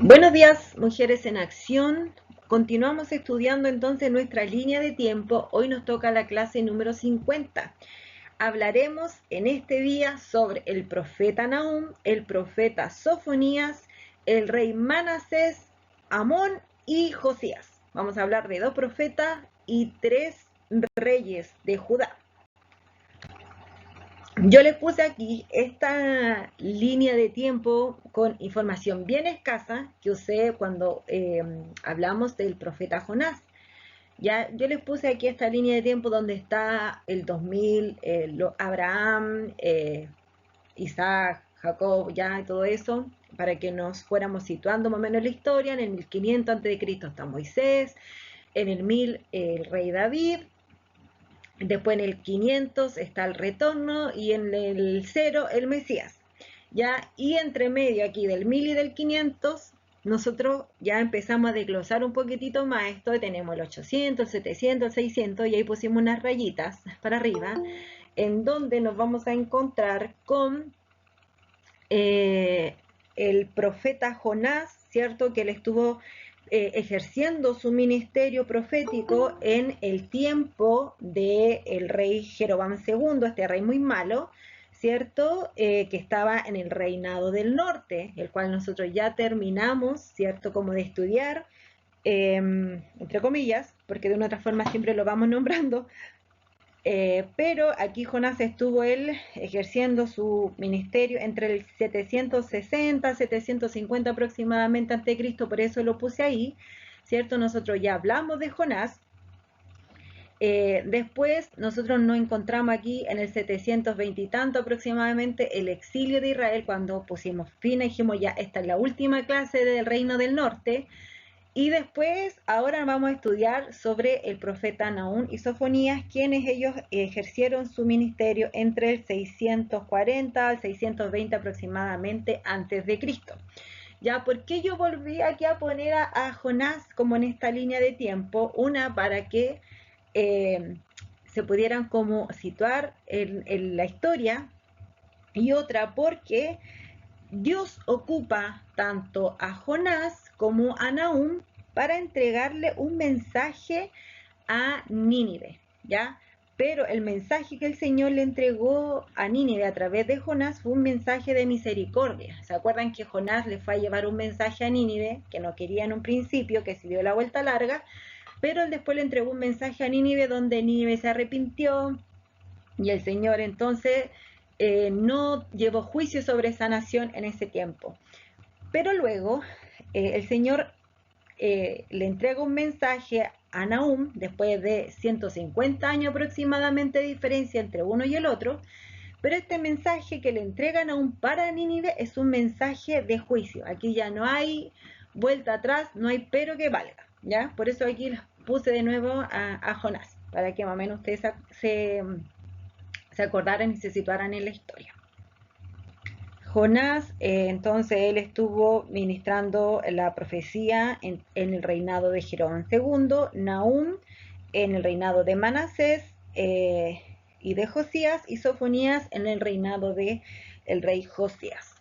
Buenos días, mujeres en acción. Continuamos estudiando entonces nuestra línea de tiempo. Hoy nos toca la clase número 50. Hablaremos en este día sobre el profeta Nahum, el profeta Sofonías, el rey Manasés, Amón y Josías. Vamos a hablar de dos profetas y tres reyes de Judá. Yo les puse aquí esta línea de tiempo con información bien escasa que usé cuando hablamos del profeta Jonás. Ya, yo les puse aquí esta línea de tiempo donde está el 2000, Abraham, Isaac, Jacob, ya, y todo eso, para que nos fuéramos situando más o menos la historia. En el 1500 a.C. está Moisés, en el 1000 el rey David. Después en el 500 está el retorno y en el 0 el Mesías. ¿Ya? Y entre medio aquí del 1000 y del 500, nosotros ya empezamos a desglosar un poquitito más esto. Tenemos el 800, el 700, el 600 y ahí pusimos unas rayitas para arriba en donde nos vamos a encontrar con eh, el profeta Jonás, ¿cierto? Que él estuvo ejerciendo su ministerio profético en el tiempo del rey Jeroboam II, este rey muy malo, ¿cierto? Que estaba en el reinado del norte, el cual nosotros ya terminamos, ¿cierto? Como de estudiar, entre comillas, porque de una otra forma siempre lo vamos nombrando, pero aquí Jonás estuvo él ejerciendo su ministerio entre el 760, 750 aproximadamente ante Cristo, por eso lo puse ahí, ¿cierto? Nosotros ya hablamos de Jonás. Después nosotros nos encontramos aquí en el 720 y tanto aproximadamente el exilio de Israel, cuando pusimos fin y dijimos ya esta es la última clase del reino del norte. Y después, ahora vamos a estudiar sobre el profeta Nahum y Sofonías, quienes ellos ejercieron su ministerio entre el 640 al 620 aproximadamente antes de Cristo. Ya, ¿por qué yo volví aquí a poner a Jonás como en esta línea de tiempo? Una, para que eh, se pudieran como situar en la historia, y otra, porque Dios ocupa tanto a Jonás como a Nahum para entregarle un mensaje a Nínive, ¿ya? Pero el mensaje que el Señor le entregó a Nínive a través de Jonás fue un mensaje de misericordia. ¿Se acuerdan que Jonás le fue a llevar un mensaje a Nínive que no quería en un principio, que se dio la vuelta larga, pero él después le entregó un mensaje a Nínive donde Nínive se arrepintió y el Señor entonces no llevó juicio sobre esa nación en ese tiempo. Pero luego el Señor le entrega un mensaje a Nahum después de 150 años aproximadamente de diferencia entre uno y el otro, pero este mensaje que le entrega a Nahum para Nínive es un mensaje de juicio. Aquí ya no hay vuelta atrás, no hay pero que valga, ¿ya? Por eso aquí les puse de nuevo a Jonás, para que más o menos ustedes se acordaran y se situaran en la historia. Jonás, entonces él estuvo ministrando la profecía en el reinado de Jeroboam II, Nahum en el reinado de Manasés y de Josías, y Sofonías en el reinado de el rey Josías.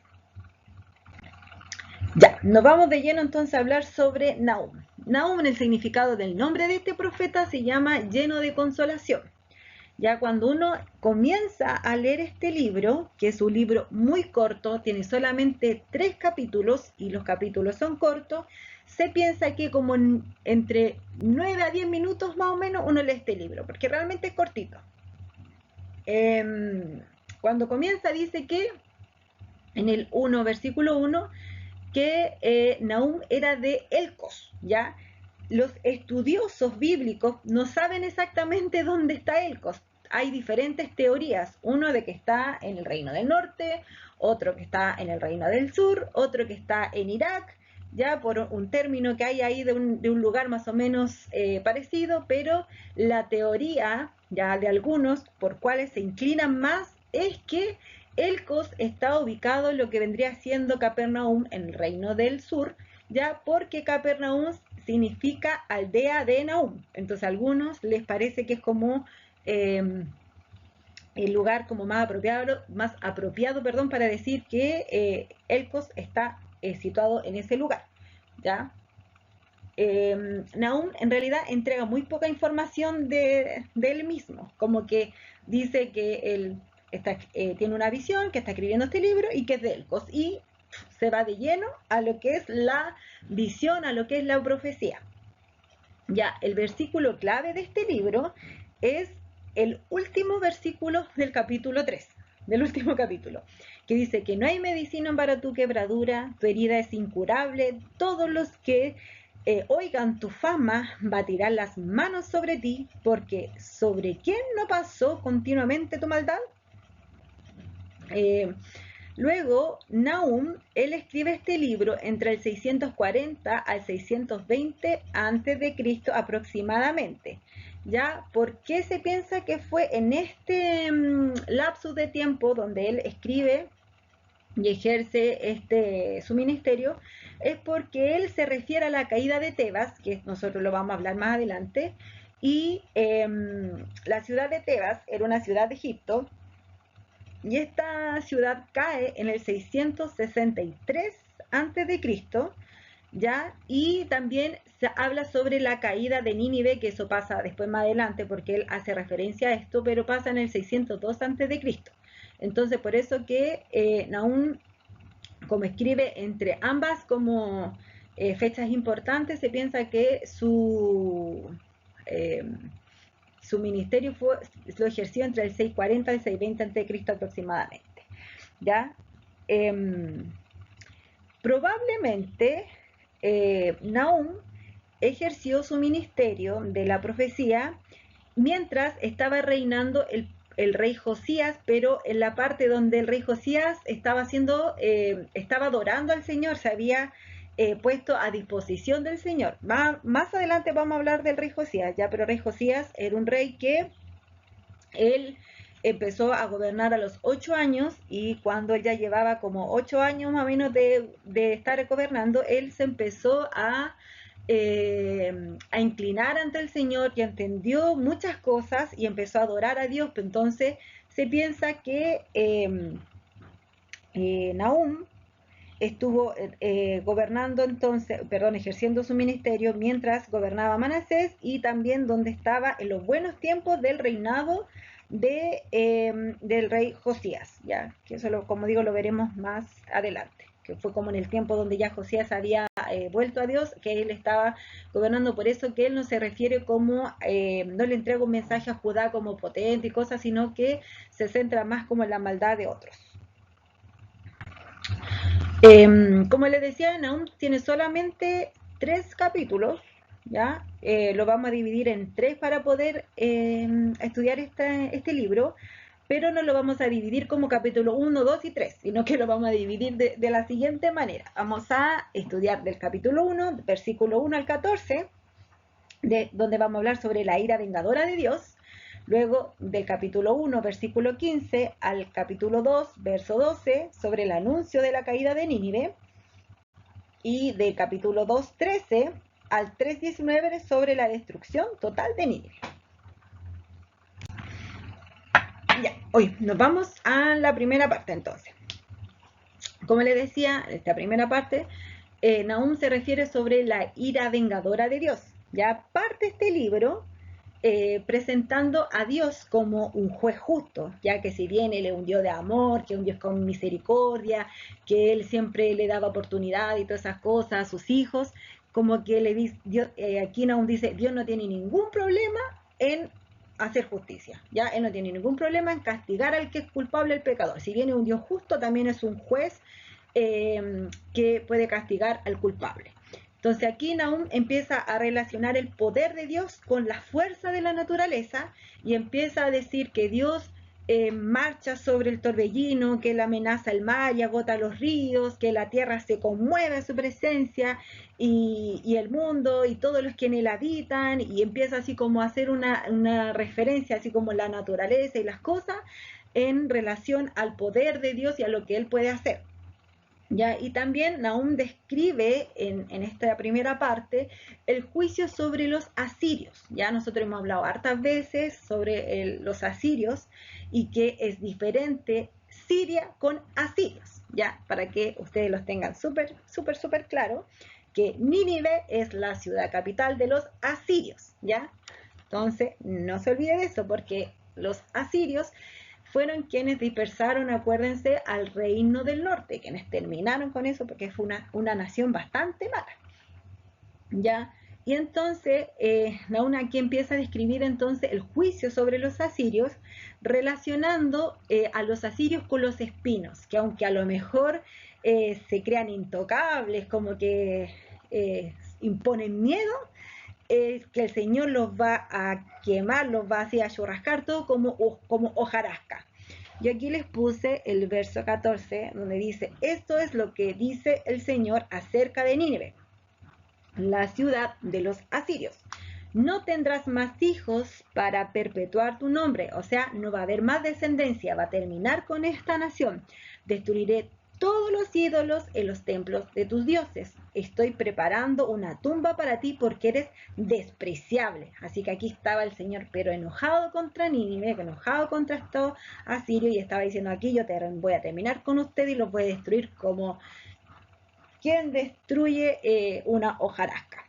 Ya, nos vamos de lleno entonces a hablar sobre Nahum. Nahum, en el significado del nombre de este profeta, se llama lleno de consolación. Ya cuando uno comienza a leer este libro, que es un libro muy corto, tiene solamente 3 capítulos y los capítulos son cortos, se piensa que como entre 9 a 10 minutos más o menos uno lee este libro, porque realmente es cortito. Cuando comienza dice que en el 1, versículo 1, que Nahum era de Elcos, ¿ya? Los estudiosos bíblicos no saben exactamente dónde está Elcos. Hay diferentes teorías, uno de que está en el reino del norte, otro que está en el reino del sur, otro que está en Irak, ya por un término que hay ahí de un lugar más o menos parecido, pero la teoría ya de algunos por cuales se inclinan más es que Elcos está ubicado en lo que vendría siendo Capernaum en el reino del sur, ya porque Capernaum significa aldea de Nahum. Entonces a algunos les parece que es como el lugar como más apropiado, perdón, para decir que Elcos está situado en ese lugar, ¿ya? Nahum en realidad entrega muy poca información de él mismo, como que dice que él tiene una visión, que está escribiendo este libro y que es de Elcos, y se va de lleno a lo que es la visión, a lo que es la profecía. Ya, el versículo clave de este libro es el último versículo del capítulo 3, del último capítulo, que dice que no hay medicina para tu quebradura, tu herida es incurable, todos los que oigan tu fama batirán las manos sobre ti, porque ¿sobre quién no pasó continuamente tu maldad? Luego, Nahum, él escribe este libro entre el 640 al 620 a.C. aproximadamente. ¿Ya? ¿Por qué se piensa que fue en este lapsus de tiempo donde él escribe y ejerce su ministerio? Es porque él se refiere a la caída de Tebas, que nosotros lo vamos a hablar más adelante, y la ciudad de Tebas era una ciudad de Egipto, y esta ciudad cae en el 663 a.C., ¿ya? Y también se habla sobre la caída de Nínive, que eso pasa después más adelante, porque él hace referencia a esto, pero pasa en el 602 a.C. Entonces, por eso que Nahum, como escribe entre ambas como fechas importantes, se piensa que eh, su ministerio lo ejerció entre el 640 y el 620 a.C. aproximadamente. ¿Ya? Probablemente Nahum ejerció su ministerio de la profecía mientras estaba reinando el rey Josías, pero en la parte donde el rey Josías estaba adorando al Señor, se había puesto a disposición del Señor. Más adelante vamos a hablar del rey Josías, ya, pero el rey Josías era un rey que él empezó a gobernar a los 8 años, y cuando él ya llevaba como 8 años más o menos de estar gobernando, él se empezó a inclinar ante el Señor y entendió muchas cosas y empezó a adorar a Dios. Entonces se piensa que Nahum estuvo gobernando entonces, perdón, ejerciendo su ministerio mientras gobernaba Manasés, y también donde estaba en los buenos tiempos del reinado del rey Josías, ya que eso como digo lo veremos más adelante, que fue como en el tiempo donde ya Josías había vuelto a Dios, que él estaba gobernando. Por eso que él no se refiere como, no le entrega un mensaje a Judá como potente y cosas, sino que se centra más como en la maldad de otros. Como les decía, Nahum tiene solamente 3 capítulos, ¿ya? Lo vamos a dividir en 3 para poder estudiar este libro, pero no lo vamos a dividir como capítulo 1, 2 y 3, sino que lo vamos a dividir de la siguiente manera. Vamos a estudiar del capítulo 1, versículo 1 al 14, donde vamos a hablar sobre la ira vengadora de Dios. Luego del capítulo 1, versículo 15 al capítulo 2, verso 12, sobre el anuncio de la caída de Nínive. Y del capítulo 2, 13 al 3, 19, sobre la destrucción total de Nínive. Ya, hoy nos vamos a la primera parte entonces. Como les decía, esta primera parte, Nahum se refiere sobre la ira vengadora de Dios. Ya parte este libro presentando a Dios como un juez justo, ya que si bien Él es un Dios de amor, que es un Dios con misericordia, que Él siempre le daba oportunidad y todas esas cosas a sus hijos, como que le dice, aquí Nahum dice, Dios no tiene ningún problema en hacer justicia, ya Él no tiene ningún problema en castigar al que es culpable, el pecador. Si bien es un Dios justo, también es un juez que puede castigar al culpable. Entonces aquí Nahum empieza a relacionar el poder de Dios con la fuerza de la naturaleza, y empieza a decir que Dios marcha sobre el torbellino, que él amenaza el mar y agota los ríos, que la tierra se conmueve a su presencia, y el mundo y todos los que en él habitan, y empieza así como a hacer una referencia así como la naturaleza y las cosas en relación al poder de Dios y a lo que él puede hacer. ¿Ya? Y también Nahum describe en esta primera parte el juicio sobre los asirios. Ya nosotros hemos hablado hartas veces sobre los asirios, y que es diferente Siria con asirios. ya, para que ustedes los tengan súper, súper, súper claro, que Nínive es la ciudad capital de los asirios, ¿ya? Entonces, no se olvide de eso, porque los asirios fueron quienes dispersaron, acuérdense, al reino del norte, quienes terminaron con eso, porque fue una nación bastante mala, ¿ya? Y entonces, Naún aquí empieza a describir entonces el juicio sobre los asirios, relacionando a los asirios con los espinos, que aunque a lo mejor se crean intocables, como que imponen miedo, es que el Señor los va a quemar, los va así a churrascar todo como hojarasca. Yo aquí les puse el verso 14, donde dice, esto es lo que dice el Señor acerca de Nínive, la ciudad de los asirios. No tendrás más hijos para perpetuar tu nombre, o sea, no va a haber más descendencia, va a terminar con esta nación. Destruiré todos los ídolos en los templos de tus dioses. Estoy preparando una tumba para ti porque eres despreciable. Así que aquí estaba el Señor, pero enojado contra Nínive, enojado contra estos asirios, y estaba diciendo, aquí yo voy a terminar con usted y los voy a destruir como quien destruye una hojarasca.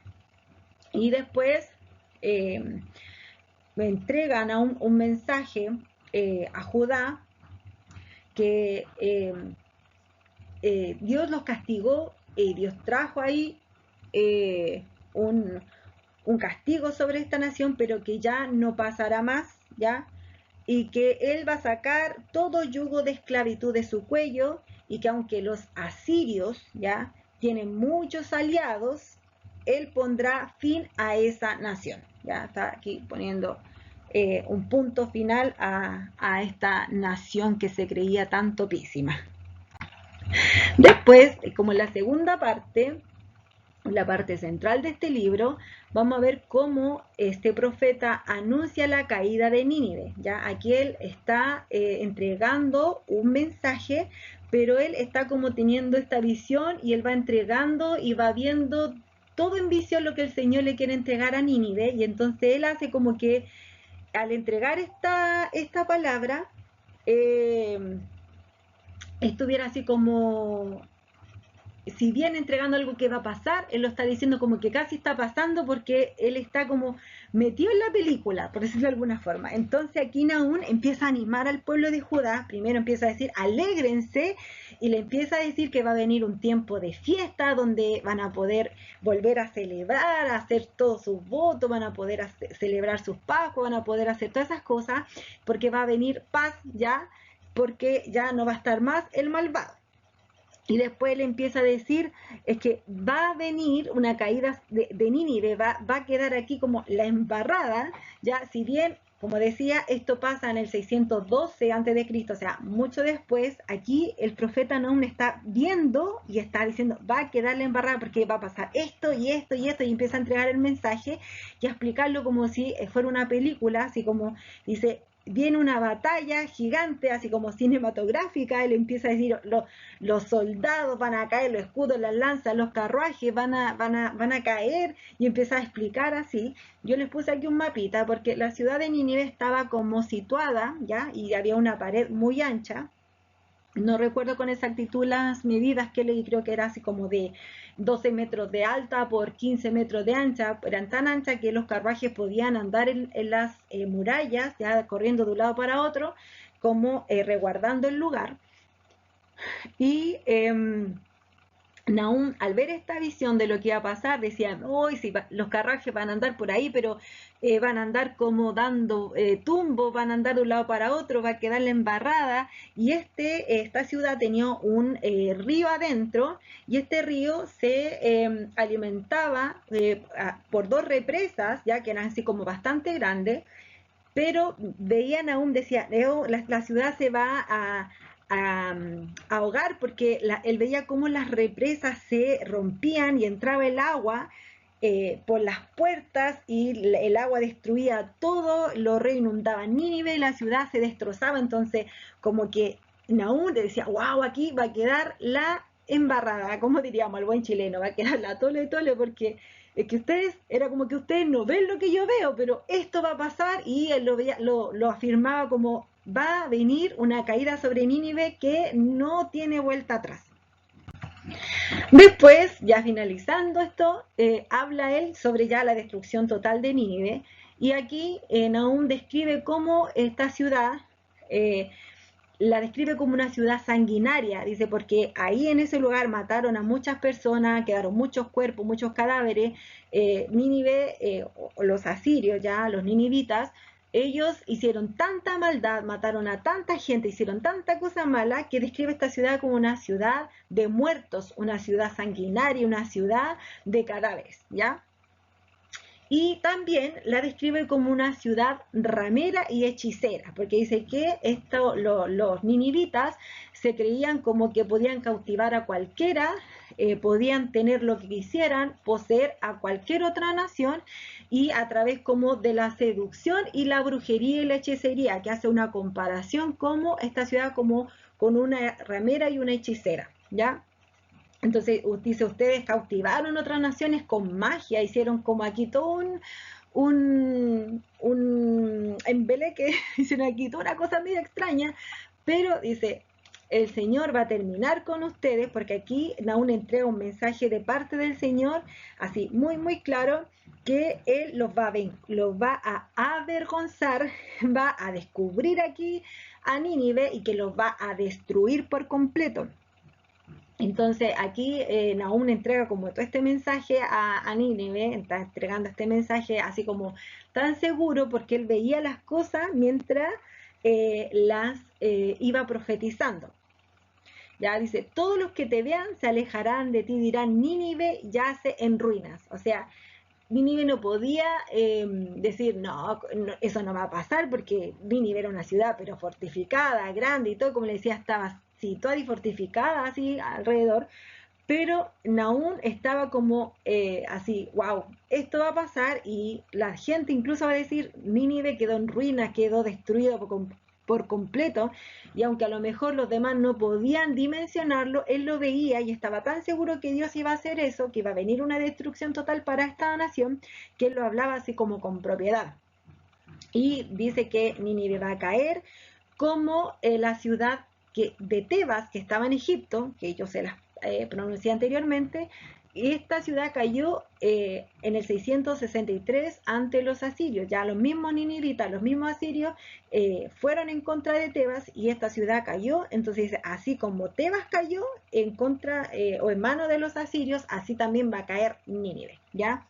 Y después me entregan a un mensaje a Judá que Dios los castigó, Dios trajo ahí un, un castigo sobre esta nación, pero que ya no pasará más, ¿ya? Y que Él va a sacar todo yugo de esclavitud de su cuello, y que aunque los asirios, ¿ya?, tienen muchos aliados, Él pondrá fin a esa nación. Ya está aquí poniendo un punto final a esta nación que se creía tan topísima. Después, como en la segunda parte, la parte central de este libro, vamos a ver cómo este profeta anuncia la caída de Nínive. ¿Ya? Aquí él está entregando un mensaje, pero él está como teniendo esta visión, y él va entregando y va viendo todo en visión lo que el Señor le quiere entregar a Nínive, y entonces él hace como que al entregar esta palabra, estuviera así como, si bien entregando algo que va a pasar, él lo está diciendo como que casi está pasando, porque él está como metido en la película, por decirlo de alguna forma. Entonces aquí Naún empieza a animar al pueblo de Judá, primero empieza a decir, alégrense, y le empieza a decir que va a venir un tiempo de fiesta, donde van a poder volver a celebrar, a hacer todos sus votos, van a poder celebrar sus pacos, van a poder hacer todas esas cosas, porque va a venir paz ya, porque ya no va a estar más el malvado. Y después le empieza a decir, es que va a venir una caída de Nínive, va a quedar aquí como la embarrada, ya, si bien, como decía, esto pasa en el 612 a.C., o sea, mucho después, aquí el profeta Naum está viendo y está diciendo, va a quedar la embarrada porque va a pasar esto y esto y esto, y empieza a entregar el mensaje y a explicarlo como si fuera una película, así como dice, viene una batalla gigante, así como cinematográfica. Él empieza a decir, los soldados van a caer, los escudos, las lanzas, los carruajes van a caer, y empieza a explicar así. Yo les puse aquí un mapita, porque la ciudad de Nínive estaba como situada, ¿ya? Y había una pared muy ancha. No recuerdo con exactitud las medidas que leí, creo que era así como de 12 metros de alta por 15 metros de ancha. Eran tan anchas que los carruajes podían andar en las murallas, ya corriendo de un lado para otro, como resguardando el lugar. Y Naum, al ver esta visión de lo que iba a pasar, decía, hoy sí, los carruajes van a andar por ahí, pero van a andar como dando tumbos, van a andar de un lado para otro, va a quedar la embarrada. Y esta ciudad tenía un río adentro, y este río se alimentaba por dos represas, ya que eran así como bastante grandes, pero veían aún, decía, la ciudad se va a ahogar, porque él veía cómo las represas se rompían y entraba el agua por las puertas, y el agua destruía todo, lo reinundaba Nínive, y la ciudad se destrozaba. Entonces como que Nahum le decía, wow, aquí va a quedar la embarrada, como diríamos el buen chileno, va a quedar la tole tole, porque es que ustedes, era como que ustedes no ven lo que yo veo, pero esto va a pasar. Y él lo afirmaba como va a venir una caída sobre Nínive que no tiene vuelta atrás. Después, ya finalizando esto, habla él sobre ya la destrucción total de Nínive, y aquí Nahum describe cómo esta ciudad, la describe como una ciudad sanguinaria, dice, porque ahí en ese lugar mataron a muchas personas, quedaron muchos cuerpos, muchos cadáveres. Nínive, los asirios, ya los ninivitas, ellos hicieron tanta maldad, mataron a tanta gente, hicieron tanta cosa mala, que describe esta ciudad como una ciudad de muertos, una ciudad sanguinaria, una ciudad de cadáveres, ¿ya? Y también la describe como una ciudad ramera y hechicera, porque dice que los ninivitas se creían como que podían cautivar a cualquiera, podían tener lo que quisieran, poseer a cualquier otra nación, y a través como de la seducción y la brujería y la hechicería, que hace una comparación como esta ciudad como con una ramera y una hechicera, ¿ya? Entonces dice, ustedes cautivaron otras naciones con magia, hicieron como aquí todo un embeleque, hicieron aquí toda una cosa medio extraña, pero dice, el Señor va a terminar con ustedes, porque aquí Nahum entrega un mensaje de parte del Señor, así muy muy claro, que Él los va a avergonzar, va a descubrir aquí a Nínive y que los va a destruir por completo. Entonces aquí Nahum entrega como todo este mensaje a Nínive, está entregando este mensaje así como tan seguro, porque él veía las cosas mientras las iba profetizando. Ya dice, todos los que te vean se alejarán de ti, dirán, Nínive yace en ruinas. O sea, Nínive no podía decir, no, eso no va a pasar, porque Nínive era una ciudad pero fortificada, grande y todo, como le decía, estaba situada y fortificada así alrededor, pero Nahum estaba como así, wow, esto va a pasar, y la gente incluso va a decir, Nínive quedó en ruinas, quedó destruido por completo, y aunque a lo mejor los demás no podían dimensionarlo, él lo veía y estaba tan seguro que Dios iba a hacer eso, que iba a venir una destrucción total para esta nación, que él lo hablaba así como con propiedad. Y dice que Nínive va a caer como la ciudad de Tebas, que estaba en Egipto, que yo se las pronuncié anteriormente, y esta ciudad cayó en el 663 ante los asirios. Ya los mismos ninivitas, los mismos asirios fueron en contra de Tebas, y esta ciudad cayó. Entonces, así como Tebas cayó en contra o en manos de los asirios, así también va a caer Nínive, ¿ya?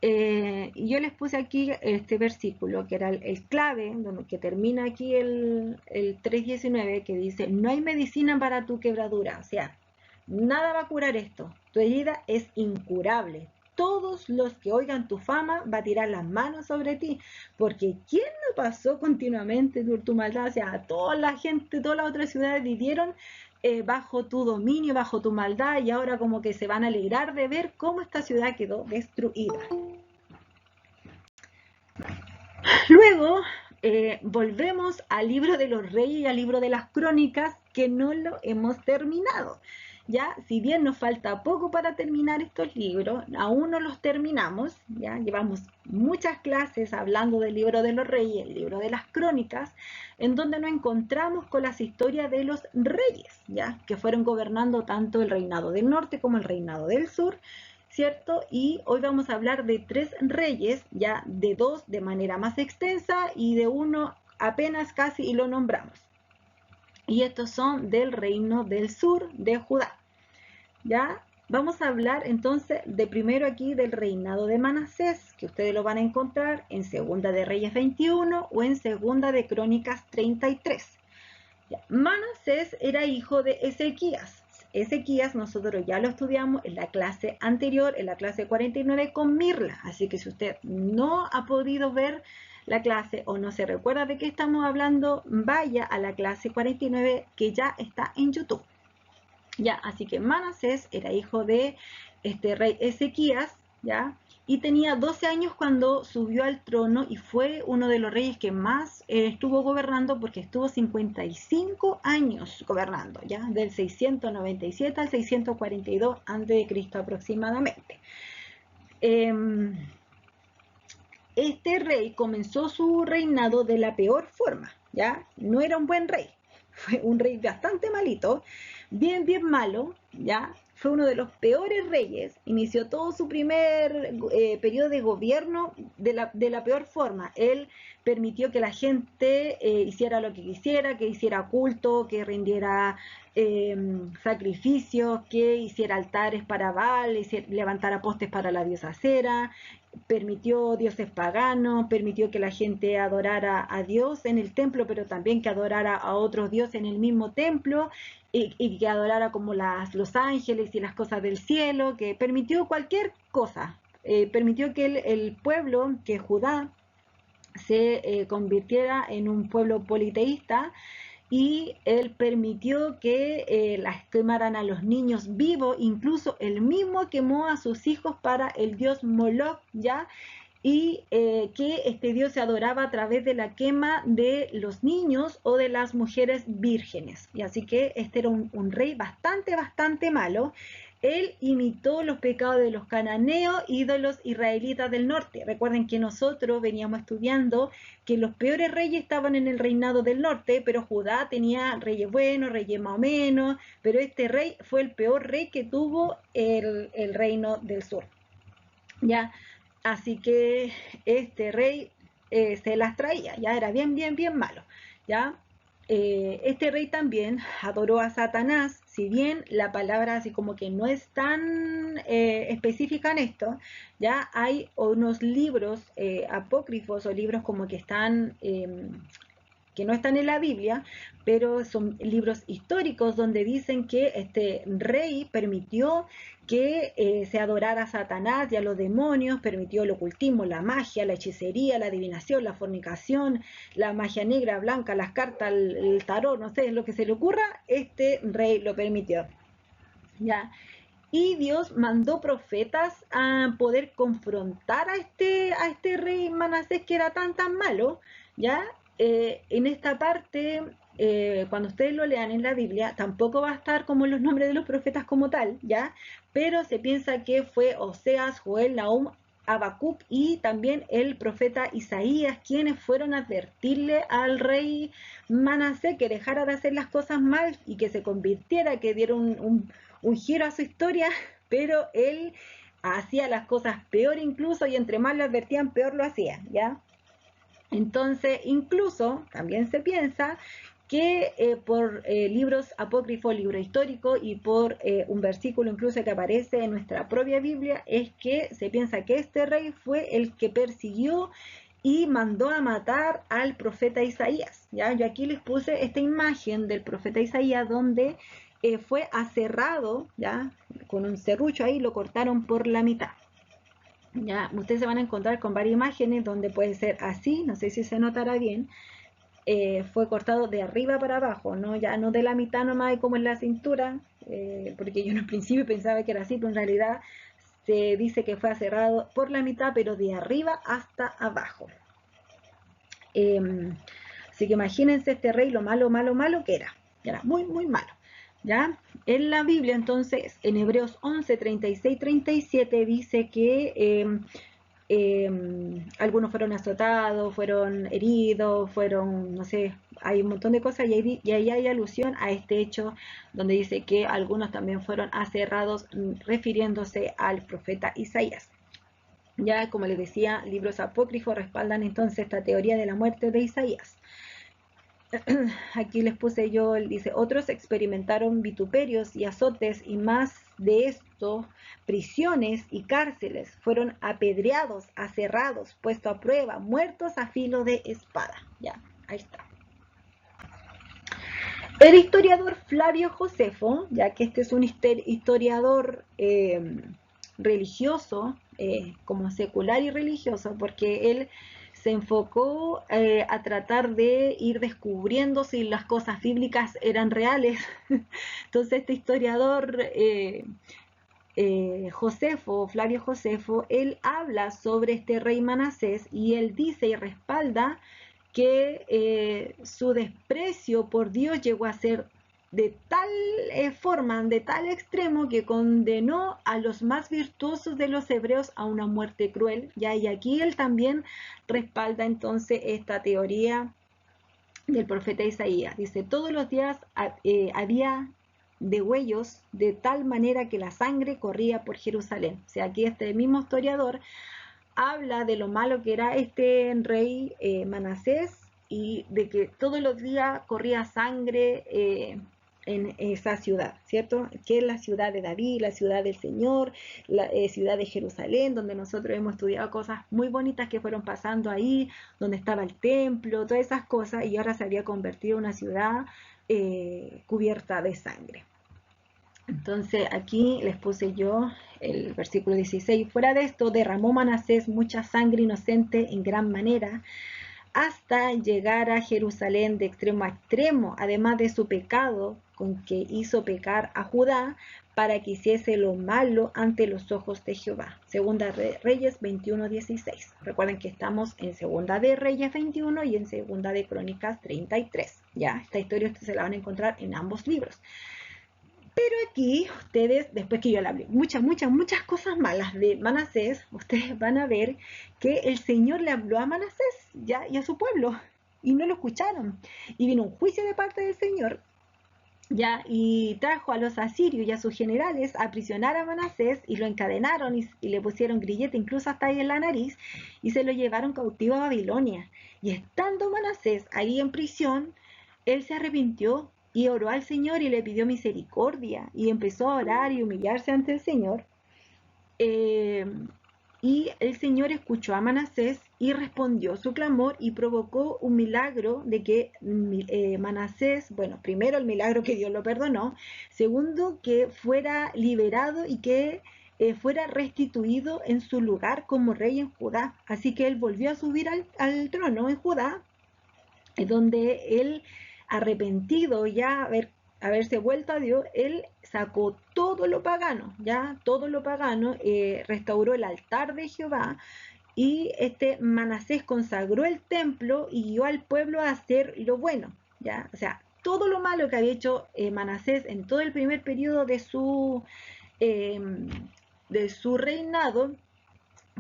Yo les puse aquí este versículo, que era el clave, que termina aquí el 3:19, que dice, no hay medicina para tu quebradura, o sea, nada va a curar esto, tu herida es incurable. Todos los que oigan tu fama va a tirar las manos sobre ti, porque ¿quién no pasó continuamente por tu maldad? O sea, toda la gente, todas las otras ciudades vivieron bajo tu dominio, bajo tu maldad, y ahora como que se van a alegrar de ver cómo esta ciudad quedó destruida. Luego volvemos al libro de los reyes y al libro de las crónicas, que no lo hemos terminado. Ya, si bien nos falta poco para terminar estos libros, aún no los terminamos. Ya, llevamos muchas clases hablando del libro de los reyes, el libro de las crónicas, en donde nos encontramos con las historias de los reyes, ya, que fueron gobernando tanto el reinado del norte como el reinado del sur, ¿cierto? Y hoy vamos a hablar de 3 reyes, ya de 2 de manera más extensa y de uno apenas casi y lo nombramos. Y estos son del reino del sur de Judá. Ya vamos a hablar entonces de primero aquí del reinado de Manasés, que ustedes lo van a encontrar en Segunda de Reyes 21 o en Segunda de Crónicas 33. Ya, Manasés era hijo de Ezequías. Ezequías nosotros ya lo estudiamos en la clase anterior, en la clase 49 con Mirla, así que si usted no ha podido ver la clase o no se recuerda de qué estamos hablando, vaya a la clase 49 que ya está en YouTube. Ya, así que Manasés era hijo de este rey Ezequías, ya, y tenía 12 años cuando subió al trono, y fue uno de los reyes que más estuvo gobernando, porque estuvo 55 años gobernando, ya, del 697 al 642 a.C. aproximadamente. Este rey comenzó su reinado de la peor forma, ¿ya? No era un buen rey, fue un rey bastante malito, bien malo, ¿ya? Fue uno de los peores reyes, inició todo su primer periodo de gobierno de la peor forma. Él permitió que la gente hiciera lo que quisiera, que hiciera culto, que rindiera sacrificios, que hiciera altares para Baal, levantara postes para la diosa Cera, permitió dioses paganos, permitió que la gente adorara a Dios en el templo, pero también que adorara a otros dioses en el mismo templo, y que adorara como los ángeles y las cosas del cielo, que permitió cualquier cosa. Permitió que el pueblo, que Judá, se convirtiera en un pueblo politeísta, y él permitió que las quemaran a los niños vivos, incluso él mismo quemó a sus hijos para el dios Moloch, ¿ya? Y que este dios se adoraba a través de la quema de los niños o de las mujeres vírgenes. Y así que este era un rey bastante malo. Él imitó los pecados de los cananeos y de los israelitas del norte. Recuerden que nosotros veníamos estudiando que los peores reyes estaban en el reinado del norte, pero Judá tenía reyes buenos, reyes más o menos, pero este rey fue el peor rey que tuvo el reino del sur. ¿Ya? Así que este rey se las traía, ya era bien malo, ¿ya? Este rey también adoró a Satanás, si bien la palabra así como que no es tan específica en esto, ya hay unos libros apócrifos o libros como que no están en la Biblia, pero son libros históricos donde dicen que este rey permitió que se adorara a Satanás y a los demonios, permitió el ocultismo, la magia, la hechicería, la adivinación, la fornicación, la magia negra, blanca, las cartas, el tarot, no sé, lo que se le ocurra, este rey lo permitió. ¿Ya? Y Dios mandó profetas a poder confrontar a este rey Manasés, que era tan malo, ¿ya? En esta parte, cuando ustedes lo lean en la Biblia, tampoco va a estar como los nombres de los profetas como tal, ¿ya? Pero se piensa que fue Oseas, Joel, Nahum, Habacuc y también el profeta Isaías, quienes fueron a advertirle al rey Manasés que dejara de hacer las cosas mal y que se convirtiera, que diera un giro a su historia, pero él hacía las cosas peor incluso, y entre más lo advertían, peor lo hacía, ¿ya? Entonces, incluso, también se piensa que por libros apócrifos, libros históricos, y por un versículo incluso que aparece en nuestra propia Biblia, es que se piensa que este rey fue el que persiguió y mandó a matar al profeta Isaías, ¿ya? Yo aquí les puse esta imagen del profeta Isaías donde fue aserrado, ¿ya? Con un serrucho ahí, lo cortaron por la mitad. Ya, ustedes se van a encontrar con varias imágenes donde puede ser así, no sé si se notará bien, fue cortado de arriba para abajo, ¿no? Ya no de la mitad nomás como en la cintura, porque yo en un principio pensaba que era así, pero en realidad se dice que fue aserrado por la mitad, pero de arriba hasta abajo. Así que imagínense este rey lo malo que era muy malo. ¿Ya? En la Biblia, entonces, en Hebreos 11, 36, 37 dice que algunos fueron azotados, fueron heridos, fueron, no sé, hay un montón de cosas, y ahí hay alusión a este hecho donde dice que algunos también fueron aserrados, refiriéndose al profeta Isaías. Ya, como les decía, libros apócrifos respaldan entonces esta teoría de la muerte de Isaías. Aquí les puse yo, dice, otros experimentaron vituperios y azotes, y más de esto, prisiones y cárceles, fueron apedreados, aserrados, puestos a prueba, muertos a filo de espada. Ya, ahí está. El historiador Flavio Josefo, ya que este es un historiador religioso, como secular y religioso, porque él se enfocó a tratar de ir descubriendo si las cosas bíblicas eran reales. Entonces este historiador Josefo, Flavio Josefo, él habla sobre este rey Manasés, y él dice y respalda que su desprecio por Dios llegó a ser de tal forma, de tal extremo, que condenó a los más virtuosos de los hebreos a una muerte cruel, ¿ya? Y aquí él también respalda entonces esta teoría del profeta Isaías. Dice, todos los días había degüellos de tal manera que la sangre corría por Jerusalén. O sea, aquí este mismo historiador habla de lo malo que era este rey Manasés y de que todos los días corría sangre en esa ciudad, ¿cierto? Que es la ciudad de David, la ciudad del Señor, la ciudad de Jerusalén, donde nosotros hemos estudiado cosas muy bonitas que fueron pasando ahí, donde estaba el templo, todas esas cosas, y ahora se había convertido en una ciudad cubierta de sangre. Entonces aquí les puse yo el versículo 16. Fuera de esto, derramó Manasés mucha sangre inocente en gran manera, hasta llegar a Jerusalén de extremo a extremo, además de su pecado con que hizo pecar a Judá, para que hiciese lo malo ante los ojos de Jehová. Segunda de Reyes 21:16. Recuerden que estamos en Segunda de Reyes 21 y en Segunda de Crónicas 33. Ya, esta historia ustedes se la van a encontrar en ambos libros. Pero aquí ustedes, después que yo le hablé muchas cosas malas de Manasés, ustedes van a ver que el Señor le habló a Manasés, ¿ya? Y a su pueblo, y no lo escucharon. Y vino un juicio de parte del Señor, ¿ya? Y trajo a los asirios y a sus generales a aprisionar a Manasés y lo encadenaron y le pusieron grillete incluso hasta ahí en la nariz y se lo llevaron cautivo a Babilonia. Y estando Manasés ahí en prisión, él se arrepintió y oró al Señor y le pidió misericordia y empezó a orar y humillarse ante el Señor. Y el Señor escuchó a Manasés y respondió su clamor y provocó un milagro de que Manasés, bueno, primero el milagro que Dios lo perdonó, segundo que fuera liberado y que fuera restituido en su lugar como rey en Judá. Así que él volvió a subir al trono en Judá, donde él, arrepentido ya haberse vuelto a Dios, él sacó todo lo pagano, ya todo lo pagano, restauró el altar de Jehová, y Manasés consagró el templo y guió al pueblo a hacer lo bueno, ya, o sea, todo lo malo que había hecho Manasés en todo el primer periodo eh, de su reinado.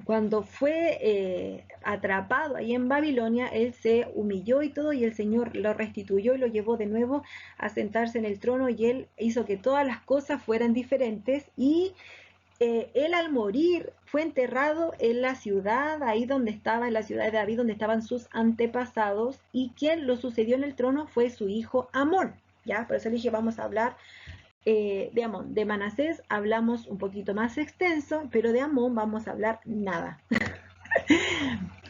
Cuando fue atrapado ahí en Babilonia, él se humilló y todo, y el Señor lo restituyó y lo llevó de nuevo a sentarse en el trono, y él hizo que todas las cosas fueran diferentes, y él al morir fue enterrado en la ciudad, ahí donde estaba, en la ciudad de David, donde estaban sus antepasados, y quien lo sucedió en el trono fue su hijo Amón, ¿ya? Por eso le dije, vamos a hablar de Amón. De Manasés hablamos un poquito más extenso, pero de Amón vamos a hablar nada.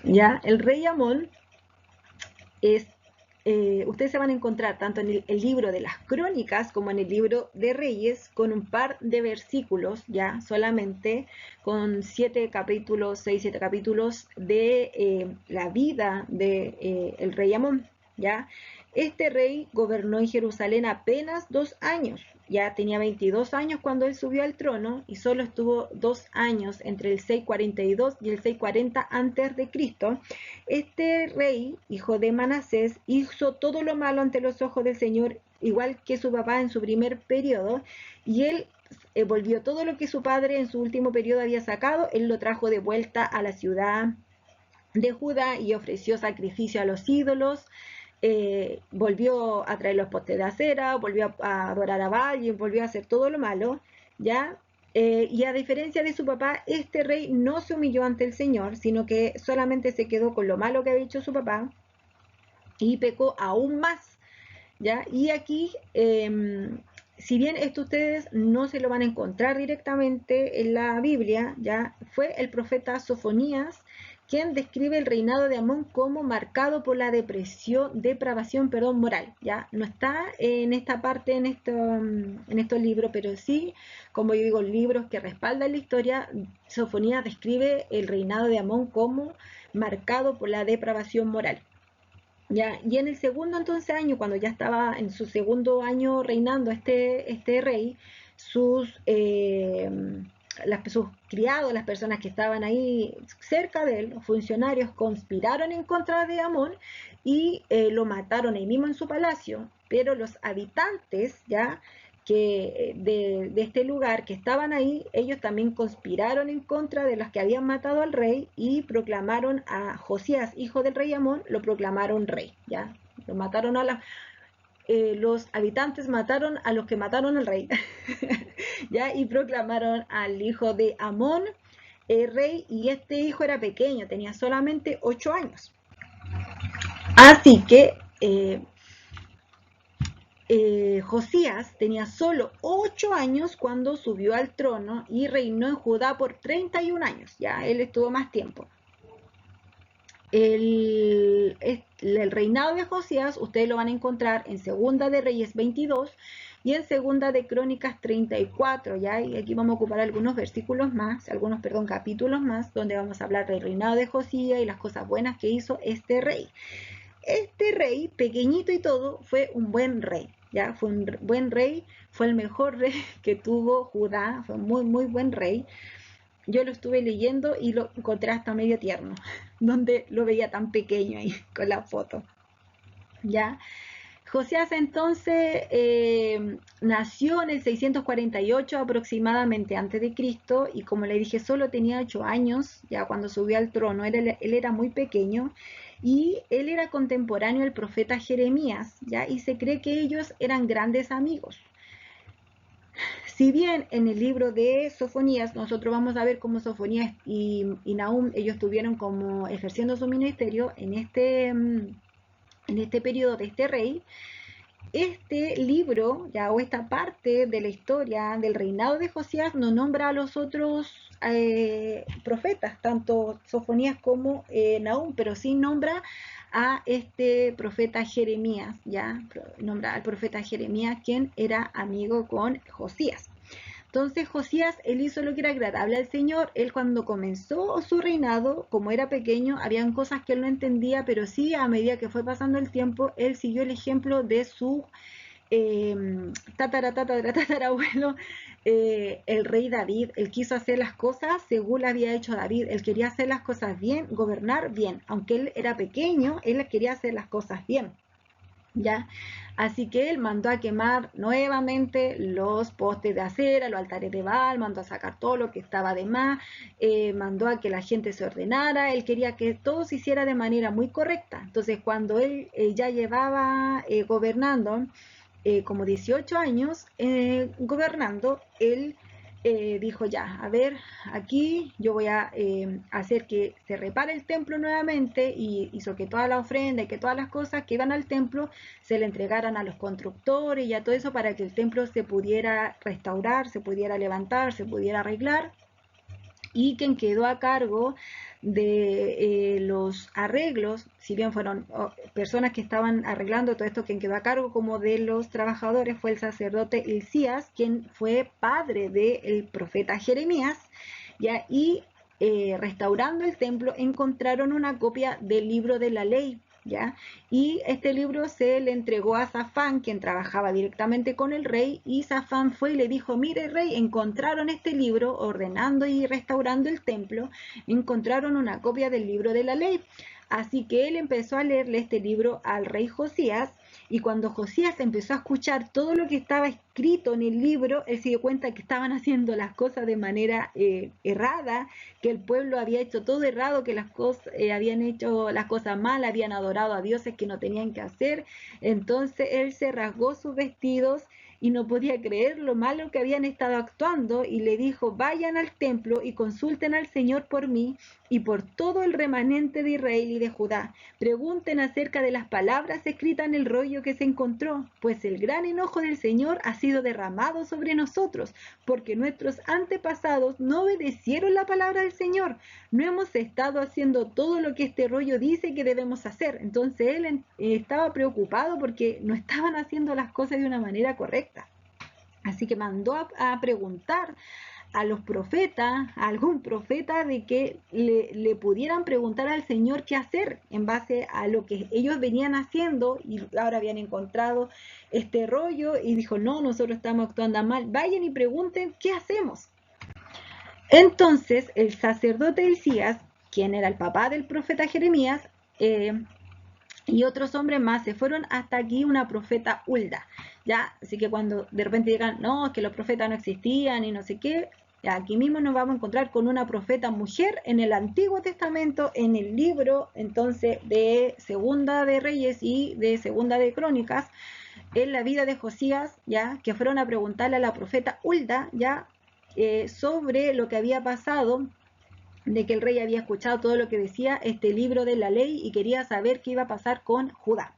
Ya, el rey Amón es, ustedes se van a encontrar tanto en el libro de las crónicas como en el libro de Reyes con un par de versículos, ya solamente con 7 capítulos, 6-7 capítulos de la vida de el rey Amón, ya. Este rey gobernó en Jerusalén apenas 2 años, ya tenía 22 años cuando él subió al trono, y solo estuvo 2 años entre el 642 y el 640 antes de Cristo. Este rey, hijo de Manasés, hizo todo lo malo ante los ojos del Señor, igual que su papá en su primer periodo, y él volvió todo lo que su padre en su último periodo había sacado, él lo trajo de vuelta a la ciudad de Judá y ofreció sacrificio a los ídolos. Volvió a traer los postes de acera, volvió a adorar a Baal y volvió a hacer todo lo malo, ¿ya? Y a diferencia de su papá, este rey no se humilló ante el Señor, sino que solamente se quedó con lo malo que había hecho su papá y pecó aún más, ¿ya? Y aquí, si bien esto ustedes no se lo van a encontrar directamente en la Biblia, ¿ya? Fue el profeta Sofonías quien describe el reinado de Amón como marcado por la depravación moral, ¿ya? No está en esta parte, en estos libros, pero sí, como yo digo, libros que respaldan la historia. Sofonías describe el reinado de Amón como marcado por la depravación moral, ¿ya? Y en el segundo entonces año, cuando ya estaba en su segundo año reinando este rey, sus criados, las personas que estaban ahí cerca de él, los funcionarios, conspiraron en contra de Amón y lo mataron ahí mismo en su palacio. Pero los habitantes, ya, de este lugar que estaban ahí, ellos también conspiraron en contra de los que habían matado al rey y proclamaron a Josías, hijo del rey Amón, lo proclamaron rey, ya. Los habitantes mataron a los que mataron al rey. ¿Ya? Y proclamaron al hijo de Amón rey, y este hijo era pequeño, tenía solamente 8 años. Así que Josías tenía solo 8 años cuando subió al trono y reinó en Judá por 31 años. Ya él estuvo más tiempo. El reinado de Josías ustedes lo van a encontrar en Segunda de Reyes 22 y en Segunda de Crónicas 34, ¿ya? Y aquí vamos a ocupar algunos versículos más, capítulos más, donde vamos a hablar del reinado de Josías y las cosas buenas que hizo este rey. Este rey, pequeñito y todo, fue un buen rey, ¿ya? Fue un buen rey, fue el mejor rey que tuvo Judá, fue un muy, muy buen rey. Yo lo estuve leyendo y lo encontré hasta medio tierno, donde lo veía tan pequeño ahí con la foto. ¿Ya? Josías entonces nació en el 648 aproximadamente antes de Cristo, y como le dije, solo tenía 8 años ya cuando subió al trono. Él era muy pequeño y él era contemporáneo del profeta Jeremías, ¿ya? Y se cree que ellos eran grandes amigos. Si bien en el libro de Sofonías nosotros vamos a ver cómo Sofonías y Nahum, ellos estuvieron como ejerciendo su ministerio en este periodo de este rey, este libro, ya, o esta parte de la historia del reinado de Josías, no nombra a los otros profetas, tanto Sofonías como Nahum, pero sí nombra a este profeta Jeremías, ya, nombra al profeta Jeremías, quien era amigo con Josías. Entonces Josías, él hizo lo que era agradable al Señor. Él, cuando comenzó su reinado, como era pequeño, habían cosas que él no entendía, pero sí, a medida que fue pasando el tiempo, él siguió el ejemplo de su tatarabuelo, el rey David. Él quiso hacer las cosas según lo había hecho David. Él quería hacer las cosas bien, gobernar bien. Aunque él era pequeño, él quería hacer las cosas bien, ¿ya? Así que él mandó a quemar nuevamente los postes de acera, los altares de Baal, mandó a sacar todo lo que estaba de más, mandó a que la gente se ordenara. Él quería que todo se hiciera de manera muy correcta. Entonces, cuando él ya llevaba gobernando como 18 años gobernando, él dijo: ya, a ver, aquí yo voy a hacer que se repare el templo nuevamente, y hizo que toda la ofrenda y que todas las cosas que iban al templo se le entregaran a los constructores y a todo eso, para que el templo se pudiera restaurar, se pudiera levantar, se pudiera arreglar. Y quien quedó a cargo de los arreglos, si bien fueron personas que estaban arreglando todo esto, quien quedó a cargo como de los trabajadores fue el sacerdote Hilcías, quien fue padre del profeta Jeremías, ¿ya? Y restaurando el templo encontraron una copia del libro de la ley, ¿ya? Y este libro se le entregó a Safán, quien trabajaba directamente con el rey, y Safán fue y le dijo: mire, rey, encontraron este libro, ordenando y restaurando el templo, encontraron una copia del libro de la ley. Así que él empezó a leerle este libro al rey Josías, y cuando Josías empezó a escuchar todo lo que estaba escrito en el libro, él se dio cuenta que estaban haciendo las cosas de manera errada, que el pueblo había hecho todo errado, que las cosas habían hecho las cosas mal, habían adorado a dioses que no tenían que hacer. Entonces él se rasgó sus vestidos y no podía creer lo malo que habían estado actuando, y le dijo: vayan al templo y consulten al Señor por mí y por todo el remanente de Israel y de Judá. Pregunten acerca de las palabras escritas en el rollo que se encontró, pues el gran enojo del Señor ha sido derramado sobre nosotros, porque nuestros antepasados no obedecieron la palabra del Señor. No hemos estado haciendo todo lo que este rollo dice que debemos hacer. Entonces él estaba preocupado porque no estaban haciendo las cosas de una manera correcta. Así que mandó a preguntar a los profetas, a algún profeta, de que le pudieran preguntar al Señor qué hacer en base a lo que ellos venían haciendo, y ahora habían encontrado este rollo, y dijo: no, nosotros estamos actuando mal, vayan y pregunten qué hacemos. Entonces el sacerdote Hilcías, quien era el papá del profeta Jeremías, y otros hombres más se fueron hasta aquí una profeta Hulda, ¿ya? Así que cuando de repente digan: no, es que los profetas no existían y no sé qué, Ya, aquí mismo nos vamos a encontrar con una profeta mujer en el Antiguo Testamento, en el libro entonces de Segunda de Reyes y de Segunda de Crónicas, en la vida de Josías, ya, que fueron a preguntarle a la profeta Hulda, ya, sobre lo que había pasado, de que el rey había escuchado todo lo que decía este libro de la ley y quería saber qué iba a pasar con Judá.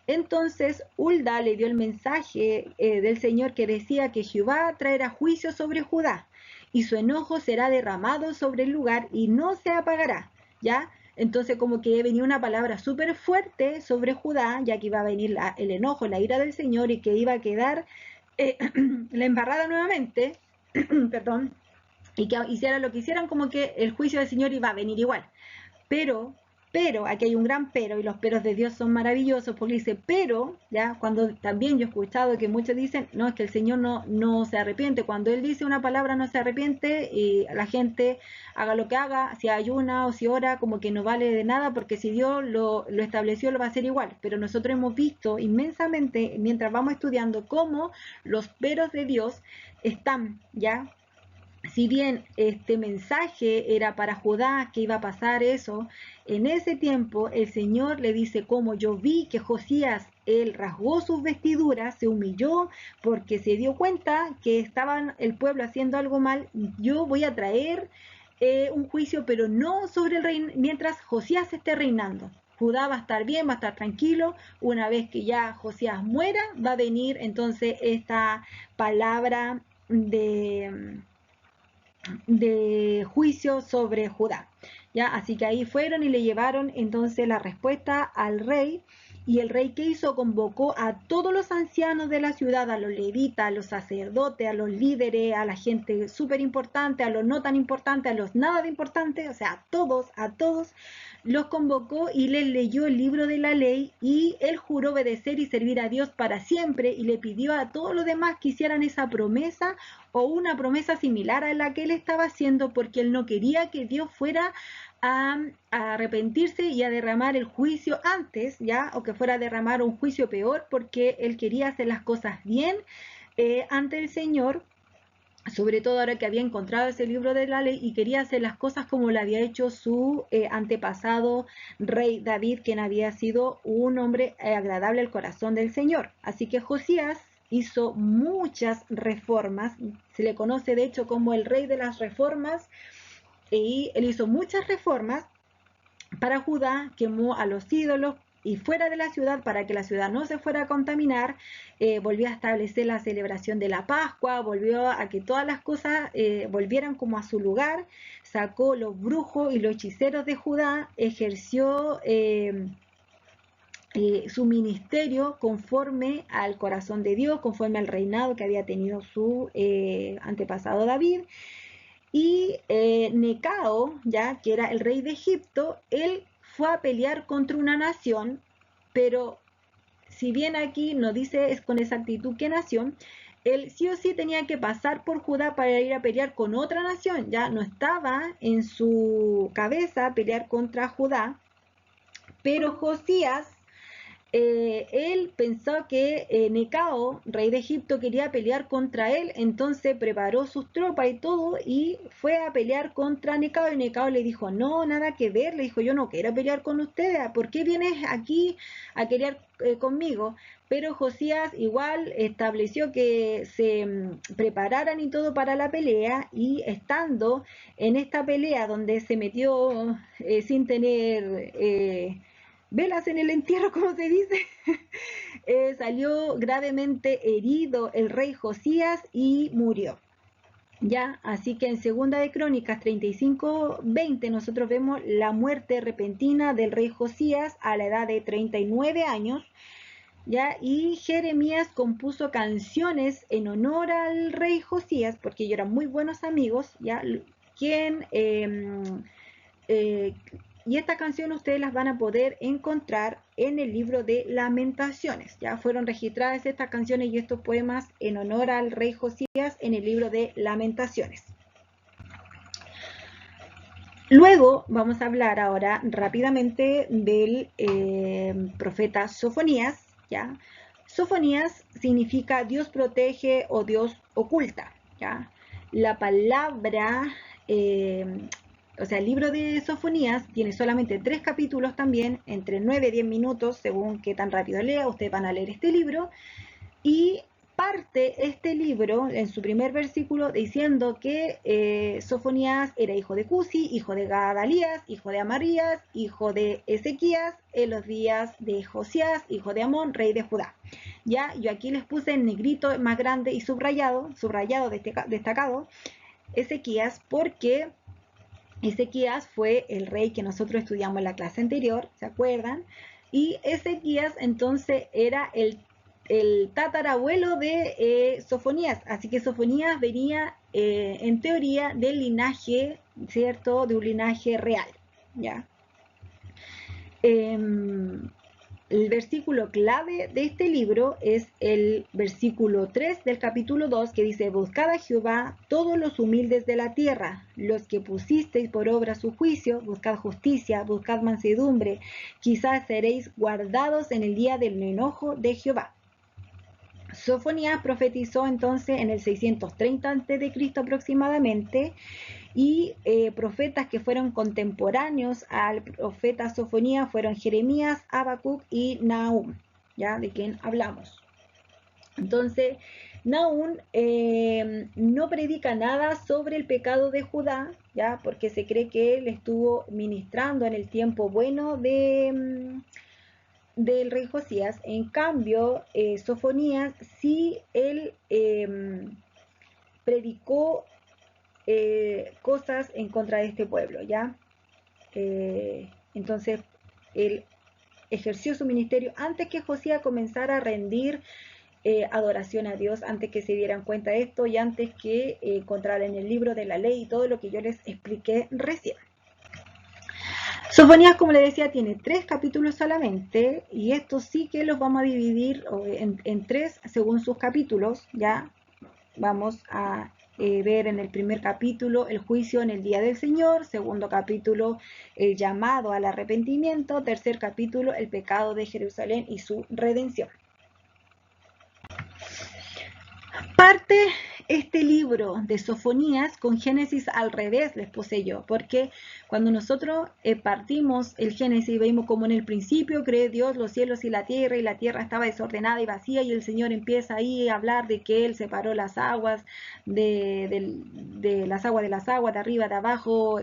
Entonces Hulda le dio el mensaje del Señor que decía que Jehová traerá juicio sobre Judá y su enojo será derramado sobre el lugar y no se apagará, ¿ya? Entonces como que venía una palabra súper fuerte sobre Judá, ya que iba a venir el enojo, la ira del Señor y que iba a quedar la embarrada nuevamente, perdón, y que hiciera lo que hicieran, como que el juicio del Señor iba a venir igual. Pero, aquí hay un gran pero, y los peros de Dios son maravillosos, porque dice, pero, ya, cuando también yo he escuchado que muchos dicen, no, es que el Señor no se arrepiente, cuando Él dice una palabra no se arrepiente, y la gente haga lo que haga, si ayuna o si ora, como que no vale de nada, porque si Dios lo estableció, lo va a hacer igual. Pero nosotros hemos visto inmensamente, mientras vamos estudiando, cómo los peros de Dios están, ya, si bien este mensaje era para Judá, que iba a pasar eso, en ese tiempo el Señor le dice, como yo vi que Josías, él rasgó sus vestiduras, se humilló porque se dio cuenta que estaban el pueblo haciendo algo mal, yo voy a traer un juicio, pero no sobre el rey mientras Josías esté reinando. Judá va a estar bien, va a estar tranquilo. Una vez que ya Josías muera, va a venir entonces esta palabra de juicio sobre Judá. ¿Ya? Así que ahí fueron y le llevaron entonces la respuesta al rey. Y el rey, ¿qué hizo? Convocó a todos los ancianos de la ciudad, a los levitas, a los sacerdotes, a los líderes, a la gente súper importante, a los no tan importantes, a los nada de importantes, o sea, a todos los convocó y les leyó el libro de la ley, y él juró obedecer y servir a Dios para siempre, y le pidió a todos los demás que hicieran esa promesa o una promesa similar a la que él estaba haciendo, porque él no quería que Dios fuera a arrepentirse y a derramar el juicio antes, ya, o que fuera a derramar un juicio peor, porque él quería hacer las cosas bien ante el Señor, sobre todo ahora que había encontrado ese libro de la ley, y quería hacer las cosas como lo había hecho su antepasado rey David, quien había sido un hombre agradable al corazón del Señor. Así que Josías hizo muchas reformas, se le conoce de hecho como el rey de las reformas, y él hizo muchas reformas para Judá, quemó a los ídolos y fuera de la ciudad para que la ciudad no se fuera a contaminar, volvió a establecer la celebración de la Pascua, volvió a que todas las cosas volvieran como a su lugar, sacó los brujos y los hechiceros de Judá, ejerció su ministerio conforme al corazón de Dios, conforme al reinado que había tenido su antepasado David. Y Necao, ya que era el rey de Egipto, él fue a pelear contra una nación, pero si bien aquí no dice es con exactitud qué nación, él sí o sí tenía que pasar por Judá para ir a pelear con otra nación. Ya no estaba en su cabeza pelear contra Judá, pero Josías él pensó que Necao, rey de Egipto, quería pelear contra él, entonces preparó sus tropas y todo y fue a pelear contra Necao, y Necao le dijo, no, nada que ver, le dijo, yo no quiero pelear con ustedes, ¿por qué vienes aquí a pelear conmigo? Pero Josías igual estableció que se prepararan y todo para la pelea, y estando en esta pelea donde se metió sin tener velas en el entierro, como se dice, salió gravemente herido el rey Josías y murió. Ya, así que en Segunda de Crónicas 35:20 nosotros vemos la muerte repentina del rey Josías a la edad de 39 años. ¿Ya? Y Jeremías compuso canciones en honor al rey Josías, porque ellos eran muy buenos amigos, ¿ya? Quien y estas canciones ustedes las van a poder encontrar en el libro de Lamentaciones. Ya fueron registradas estas canciones y estos poemas en honor al rey Josías en el libro de Lamentaciones. Luego vamos a hablar ahora rápidamente del profeta Sofonías. ¿Ya? Sofonías significa Dios protege o Dios oculta. ¿Ya? la palabra, o sea, el libro de Sofonías tiene solamente 3 capítulos también, entre 9 y 10 minutos, según qué tan rápido lea, ustedes van a leer este libro, y parte este libro en su primer versículo diciendo que Sofonías era hijo de Cusi, hijo de Gadalías, hijo de Amarías, hijo de Ezequías, en los días de Josías, hijo de Amón, rey de Judá. Ya, yo aquí les puse en negrito más grande y subrayado destacado, Ezequías, porque Ezequías fue el rey que nosotros estudiamos en la clase anterior, ¿se acuerdan? Y Ezequías entonces era el tatarabuelo de Sofonías, así que Sofonías venía en teoría del linaje, ¿cierto? De un linaje real, ¿ya? El versículo clave de este libro es el versículo 3 del capítulo 2 que dice: buscad a Jehová todos los humildes de la tierra, los que pusisteis por obra su juicio, buscad justicia, buscad mansedumbre, quizás seréis guardados en el día del enojo de Jehová. Sofonías profetizó entonces en el 630 a.C. aproximadamente, y profetas que fueron contemporáneos al profeta Sofonías fueron Jeremías, Habacuc y Nahum, ¿ya? De quien hablamos. Entonces, Nahum no predica nada sobre el pecado de Judá, ¿ya? Porque se cree que él estuvo ministrando en el tiempo bueno del rey Josías. En cambio, Sofonías sí él predicó cosas en contra de este pueblo, ¿ya? Entonces, él ejerció su ministerio antes que Josías comenzara a rendir adoración a Dios, antes que se dieran cuenta de esto y antes que encontraran el libro de la ley y todo lo que yo les expliqué recién. Sofonías, como les decía, tiene 3 capítulos solamente, y estos sí que los vamos a dividir en 3 según sus capítulos, ¿ya? Vamos a ver en el primer capítulo el juicio en el día del Señor, segundo capítulo el llamado al arrepentimiento, tercer capítulo el pecado de Jerusalén y su redención. Parte este libro de Sofonías con Génesis al revés, les puse yo, porque cuando nosotros partimos el Génesis, vemos como en el principio creó Dios los cielos y la tierra estaba desordenada y vacía, y el Señor empieza ahí a hablar de que Él separó las aguas de las aguas, de arriba, de abajo,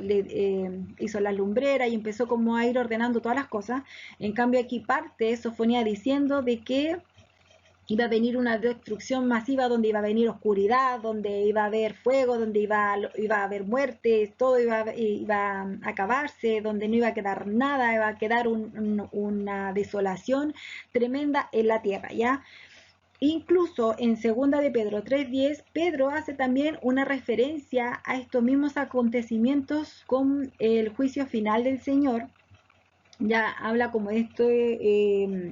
hizo la lumbrera y empezó como a ir ordenando todas las cosas. En cambio aquí parte Sofonía diciendo de que iba a venir una destrucción masiva, donde iba a venir oscuridad, donde iba a haber fuego, donde iba a haber muerte, todo iba a acabarse, donde no iba a quedar nada, iba a quedar una desolación tremenda en la tierra, ¿ya? Incluso en 2 de Pedro 3:10, Pedro hace también una referencia a estos mismos acontecimientos con el juicio final del Señor. Ya habla como de estos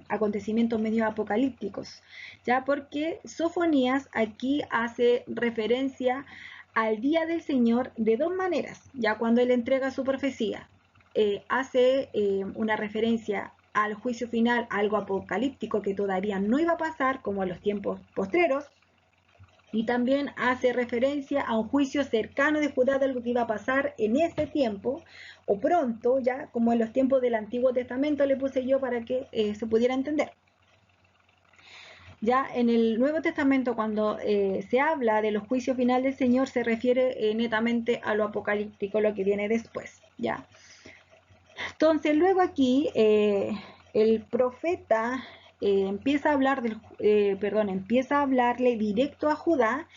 acontecimientos medio apocalípticos, ya, porque Sofonías aquí hace referencia al día del Señor de 2 maneras. Ya cuando él entrega su profecía, hace una referencia al juicio final, algo apocalíptico que todavía no iba a pasar, como en los tiempos postreros, y también hace referencia a un juicio cercano de Judá, de algo que iba a pasar en ese tiempo o pronto, ya como en los tiempos del Antiguo Testamento, le puse yo para que se pudiera entender. Ya en el Nuevo Testamento, cuando se habla de los juicios finales del Señor, se refiere netamente a lo apocalíptico, lo que viene después, ya. Entonces luego aquí el profeta empieza a hablarle directo a Judá,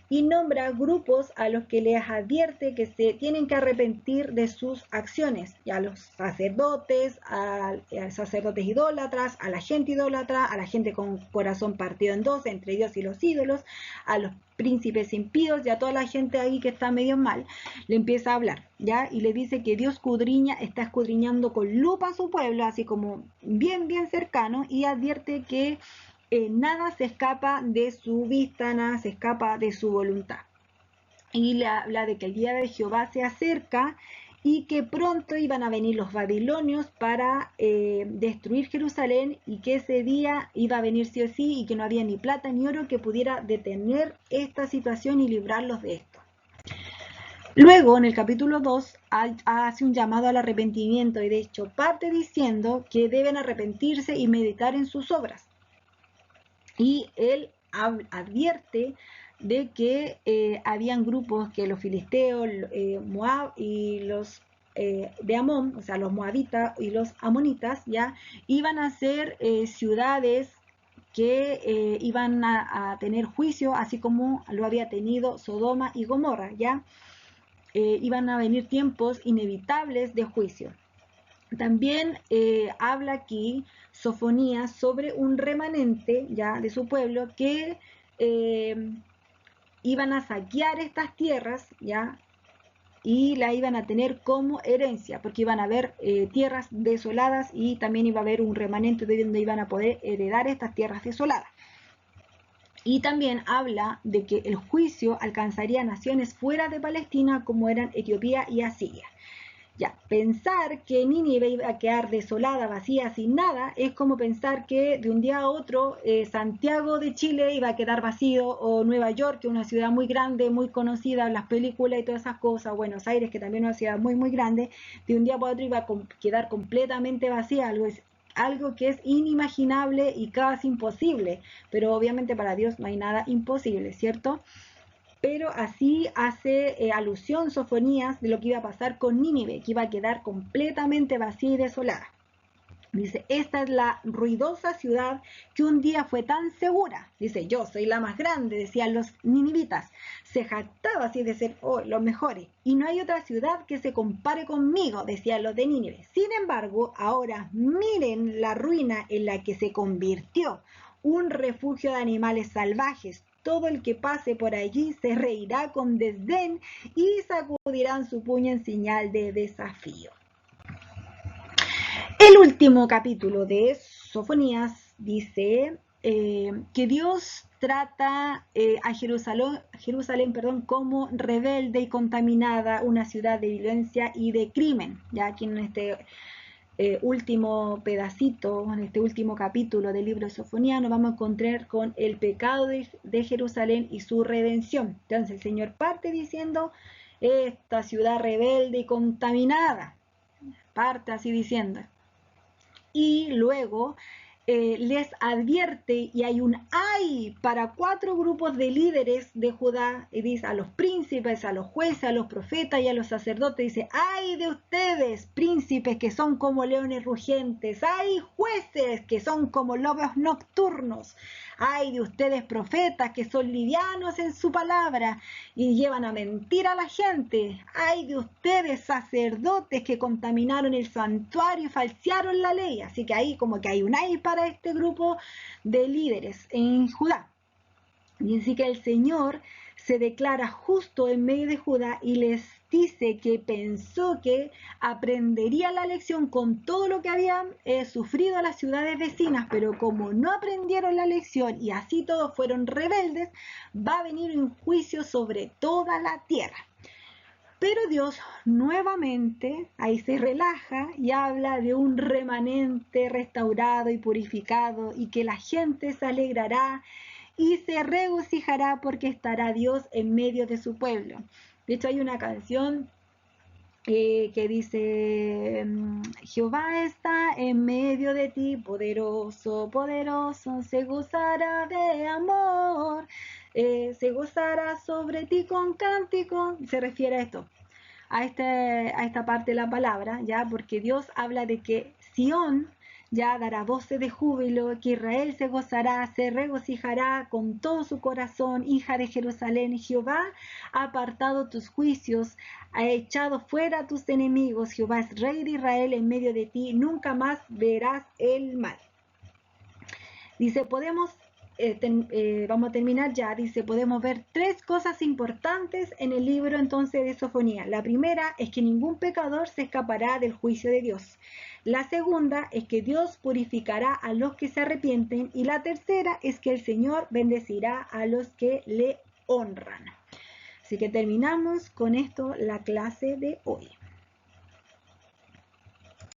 y nombra grupos a los que les advierte que se tienen que arrepentir de sus acciones, y a los sacerdotes, a sacerdotes idólatras, a la gente idólatra, a la gente con corazón partido en dos entre Dios y los ídolos, a los príncipes impíos y a toda la gente ahí que está medio mal. Le empieza a hablar, ¿ya? Y le dice que Dios está escudriñando con lupa a su pueblo, así como bien, bien cercano, y advierte que nada se escapa de su vista, nada se escapa de su voluntad. Y le habla de que el día de Jehová se acerca y que pronto iban a venir los babilonios para destruir Jerusalén, y que ese día iba a venir sí o sí, y que no había ni plata ni oro que pudiera detener esta situación y librarlos de esto. Luego, en el capítulo 2, hace un llamado al arrepentimiento y de hecho parte diciendo que deben arrepentirse y meditar en sus obras. Y él advierte de que habían grupos que los filisteos, Moab y los de Amón, o sea, los moabitas y los amonitas, ya iban a ser ciudades que iban a tener juicio, así como lo había tenido Sodoma y Gomorra, ya iban a venir tiempos inevitables de juicio. También habla aquí Sofonías sobre un remanente ya de su pueblo que iban a saquear estas tierras ya y la iban a tener como herencia, porque iban a haber tierras desoladas y también iba a haber un remanente de donde iban a poder heredar estas tierras desoladas. Y también habla de que el juicio alcanzaría naciones fuera de Palestina como eran Etiopía y Asiria. Ya, pensar que Nínive iba a quedar desolada, vacía, sin nada, es como pensar que de un día a otro Santiago de Chile iba a quedar vacío, o Nueva York, que es una ciudad muy grande, muy conocida en las películas y todas esas cosas, Buenos Aires, que también es una ciudad muy, muy grande, de un día para otro iba a quedar completamente vacía, algo que es inimaginable y casi imposible, pero obviamente para Dios no hay nada imposible, ¿cierto? Pero así hace alusión Sofonías de lo que iba a pasar con Nínive, que iba a quedar completamente vacía y desolada. Dice, esta es la ruidosa ciudad que un día fue tan segura. Dice, yo soy la más grande, decían los ninivitas. Se jactaba así de ser los mejores. Y no hay otra ciudad que se compare conmigo, decían los de Nínive. Sin embargo, ahora miren la ruina en la que se convirtió. Un refugio de animales salvajes. Todo el que pase por allí se reirá con desdén y sacudirán su puño en señal de desafío. El último capítulo de Sofonías dice que Dios trata a Jerusalén como rebelde y contaminada, una ciudad de violencia y de crimen. Ya aquí en este último pedacito, en este último capítulo del libro de Sofonías, nos vamos a encontrar con el pecado de Jerusalén y su redención. Entonces el Señor parte diciendo, esta ciudad rebelde y contaminada, parte así diciendo. Y luego les advierte y hay un ay para 4 grupos de líderes de Judá, y dice a los príncipes, a los jueces, a los profetas y a los sacerdotes, dice, ay de ustedes, príncipes que son como leones rugientes, ay jueces que son como lobos nocturnos, ay de ustedes profetas que son livianos en su palabra y llevan a mentir a la gente, ay de ustedes sacerdotes que contaminaron el santuario y falsearon la ley. Así que ahí como que hay un ay para este grupo de líderes en Judá. Y así que el Señor se declara justo en medio de Judá y les dice que pensó que aprendería la lección con todo lo que habían sufrido las ciudades vecinas, pero como no aprendieron la lección y así todos fueron rebeldes, va a venir un juicio sobre toda la tierra. Pero Dios nuevamente ahí se relaja y habla de un remanente restaurado y purificado y que la gente se alegrará y se regocijará porque estará Dios en medio de su pueblo. De hecho hay una canción que dice, Jehová está en medio de ti, poderoso, poderoso, se gozará de amor, se gozará sobre ti con cántico. Se refiere a esto, a esta parte de la palabra, ya, porque Dios habla de que Sión ya dará voces de júbilo, que Israel se gozará, se regocijará con todo su corazón, hija de Jerusalén. Jehová ha apartado tus juicios, ha echado fuera a tus enemigos. Jehová es rey de Israel en medio de ti, nunca más verás el mal. Dice, vamos a terminar ya, dice, podemos ver 3 cosas importantes en el libro entonces de Sofonía. La primera es que ningún pecador se escapará del juicio de Dios. La segunda es que Dios purificará a los que se arrepienten. Y la tercera es que el Señor bendecirá a los que le honran. Así que terminamos con esto la clase de hoy.